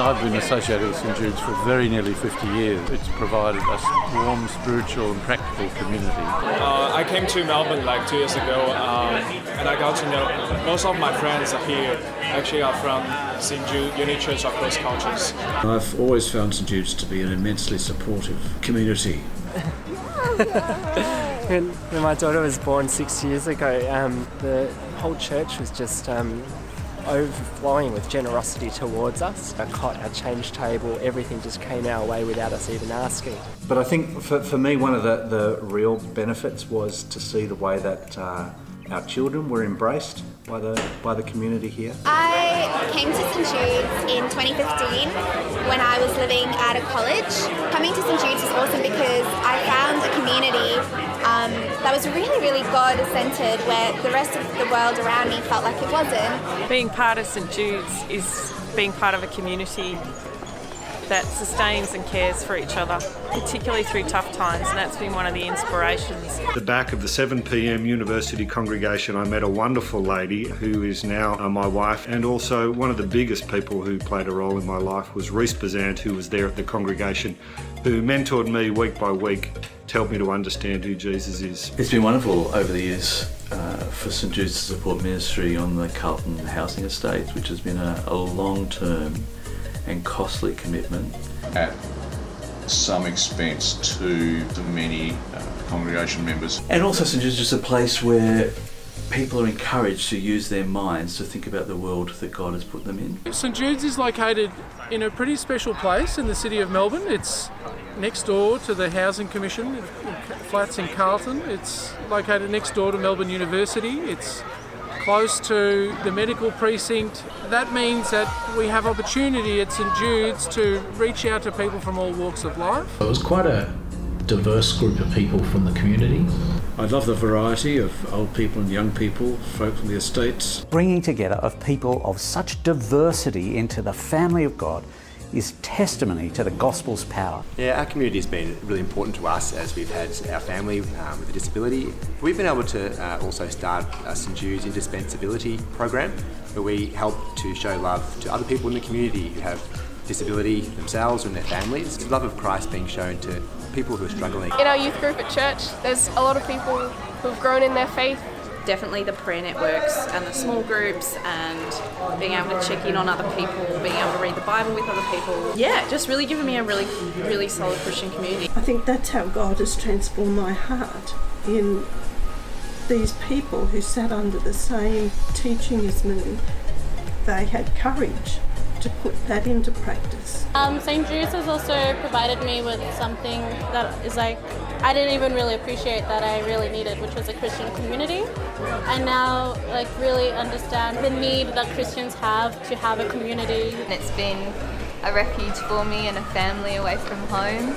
I've been associated with St Jude's for very nearly 50 years. It's provided us warm, spiritual and practical community. I came to Melbourne like 2 years ago and I got to know most of my friends are here actually are from St Jude Unity Church of Cross Cultures. I've always found St Jude's to be an immensely supportive community. When my daughter was born 6 years ago, the whole church was just overflowing with generosity towards us. Our cot, our change table, everything just came our way without us even asking. But I think for me, one of the real benefits was to see the way that our children were embraced by the community here. I came to St Jude's in 2015 when I was living at a college. Coming to St Jude's was awesome because I found a community that was really, really God-centred, where the rest of the world around me felt like it wasn't. Being part of St Jude's is being part of a community that sustains and cares for each other, particularly through tough times, and that's been one of the inspirations. At the back of the 7pm University congregation, I met a wonderful lady who is now my wife, and also one of the biggest people who played a role in my life was Reese Bazant, who was there at the congregation, who mentored me week by week to help me to understand who Jesus is. It's been wonderful over the years for St Jude's to support ministry on the Carlton housing estate, which has been a long-term and costly commitment. At some expense to the many congregation members. And also St Jude's is just a place where people are encouraged to use their minds to think about the world that God has put them in. St Jude's is located in a pretty special place in the city of Melbourne. It's next door to the Housing Commission, flats in Carlton. It's located next door to Melbourne University. It's close to the medical precinct. That means that we have opportunity at St Jude's to reach out to people from all walks of life. It was quite a diverse group of people from the community. I love the variety of old people and young people, folk from the estates. Bringing together of people of such diversity into the family of God is testimony to the gospel's power. Yeah, our community has been really important to us as we've had our family with a disability. We've been able to also start a St Jude's Indispensability program, where we help to show love to other people in the community who have disability themselves and their families. The love of Christ being shown to people who are struggling. In our youth group at church, there's a lot of people who've grown in their faith. Definitely the prayer networks and the small groups and being able to check in on other people, being able to read the Bible with other people. Yeah, just really giving me a really solid Christian community. I think that's how God has transformed my heart, in these people who sat under the same teaching as me. They had courage to put that into practice. St. Jude's has also provided me with something that is like, I didn't even really appreciate that I really needed, which was a Christian community. I now really understand the need that Christians have to have a community. It's been a refuge for me and a family away from home.